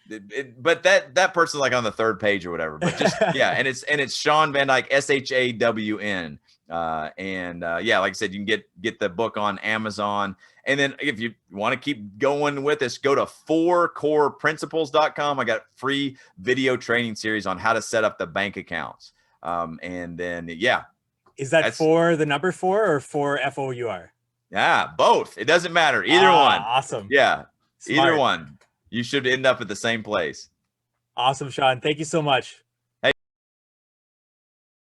that person's like on the 3rd page or whatever. But just and it's Shawn Van Dyke, SHAWN. Like I said, you can get the book on Amazon. And then if you want to keep going with us, go to 4coreprinciples.com. I got free video training series on how to set up the bank accounts. And then is that for the number 4 or for FOUR? Yeah, both. It doesn't matter. Either one. Awesome. Yeah. Smart. Either one. You should end up at the same place. Awesome, Shawn. Thank you so much.